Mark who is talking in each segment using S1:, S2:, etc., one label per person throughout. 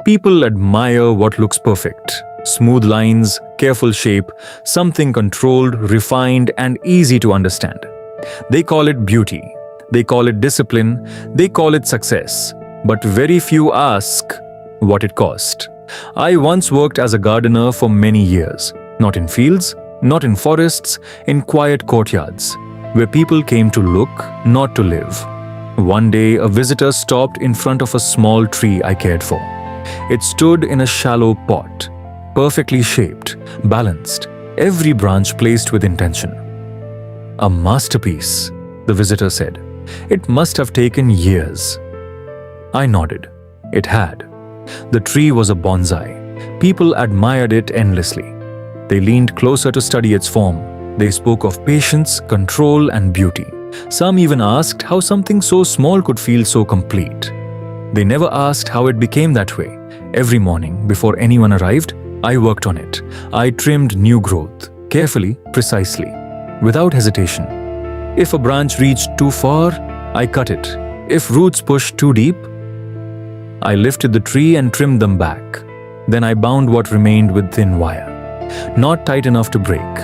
S1: People admire what looks perfect. Smooth lines, careful shape, something controlled, refined, and easy to understand. They call it beauty. They call it discipline. They call it success. But very few ask what it cost. I once worked as a gardener for many years. Not in fields, not in forests, in quiet courtyards, where people came to look, not to live. One day, a visitor stopped in front of a small tree I cared for. It stood in a shallow pot, perfectly shaped, balanced, every branch placed with intention. A masterpiece, the visitor said. It must have taken years. I nodded. It had. The tree was a bonsai. People admired it endlessly. They leaned closer to study its form. They spoke of patience, control, and beauty. Some even asked how something so small could feel so complete. They never asked how it became that way. Every morning, before anyone arrived, I worked on it. I trimmed new growth, carefully, precisely, without hesitation. If a branch reached too far, I cut it. If roots pushed too deep, I lifted the tree and trimmed them back. Then I bound what remained with thin wire. Not tight enough to break,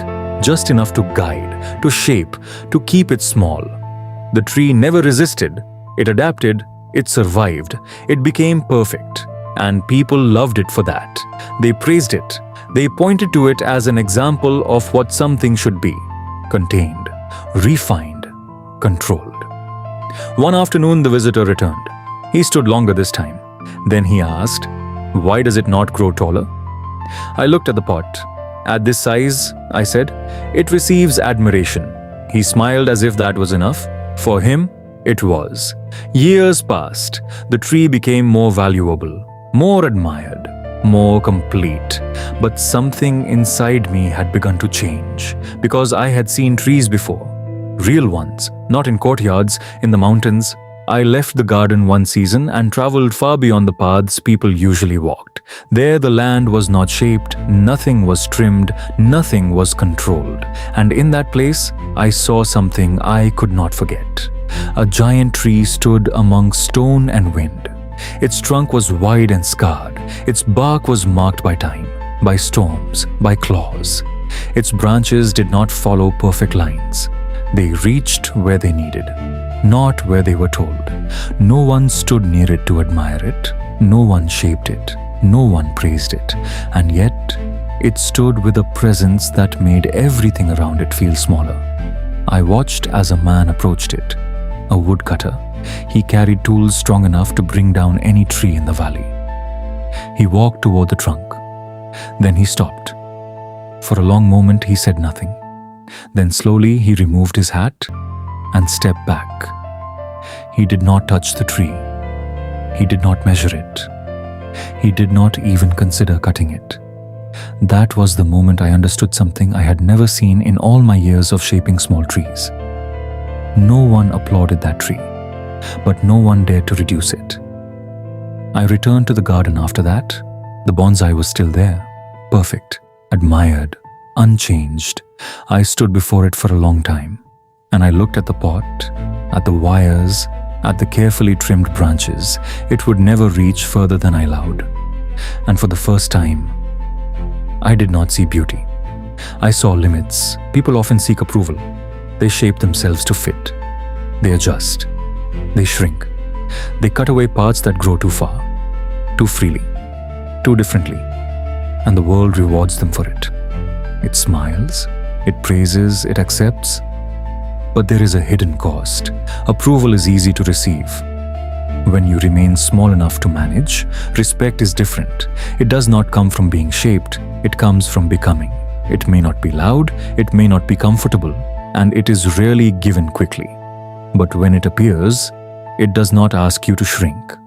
S1: just enough to guide, to shape, to keep it small. The tree never resisted. It adapted. It survived. It became perfect. And people loved it for that. They praised it. They pointed to it as an example of what something should be. Contained, refined, controlled. One afternoon, the visitor returned. He stood longer this time. Then he asked, "Why does it not grow taller?" I looked at the pot. "At this size," I said, "it receives admiration." He smiled as if that was enough. For him, it was. Years passed. The tree became more valuable, more admired, more complete. But something inside me had begun to change, because I had seen trees before. Real ones, not in courtyards, in the mountains. I left the garden one season and traveled far beyond the paths people usually walked. There the land was not shaped, nothing was trimmed, nothing was controlled. And in that place, I saw something I could not forget. A giant tree stood among stone and wind. Its trunk was wide and scarred. Its bark was marked by time, by storms, by claws. Its branches did not follow perfect lines. They reached where they needed, not where they were told. No one stood near it to admire it. No one shaped it. No one praised it. And yet, it stood with a presence that made everything around it feel smaller. I watched as a man approached it, a woodcutter. He carried tools strong enough to bring down any tree in the valley. He walked toward the trunk. Then he stopped. For a long moment, he said nothing. Then slowly, he removed his hat and stepped back. He did not touch the tree. He did not measure it. He did not even consider cutting it. That was the moment I understood something I had never seen in all my years of shaping small trees. No one applauded that tree, but no one dared to reduce it. I returned to the garden after that. The bonsai was still there, perfect, admired, unchanged. I stood before it for a long time, and I looked at the pot, at the wires, at the carefully trimmed branches. It would never reach further than I allowed. And for the first time, I did not see beauty. I saw limits. People often seek approval. They shape themselves to fit. They adjust. They shrink. They cut away parts that grow too far, too freely, too differently. And the world rewards them for it. It smiles, it praises, it accepts. But there is a hidden cost. Approval is easy to receive. When you remain small enough to manage, respect is different. It does not come from being shaped. It comes from becoming. It may not be loud, it may not be comfortable, and it is rarely given quickly. But when it appears, it does not ask you to shrink.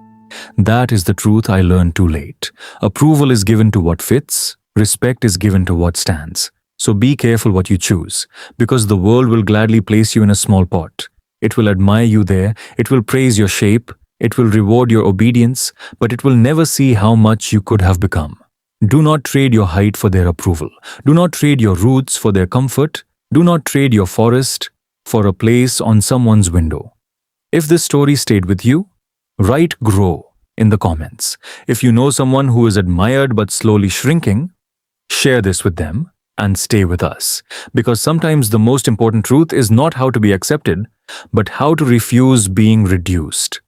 S1: That is the truth I learned too late. Approval is given to what fits. Respect is given to what stands. So be careful what you choose, because the world will gladly place you in a small pot. It will admire you there, it will praise your shape, it will reward your obedience, but it will never see how much you could have become. Do not trade your height for their approval. Do not trade your roots for their comfort. Do not trade your forest for a place on someone's window. If this story stayed with you, write grow, in the comments. If you know someone who is admired but slowly shrinking, share this with them and stay with us. Because sometimes the most important truth is not how to be accepted, but how to refuse being reduced.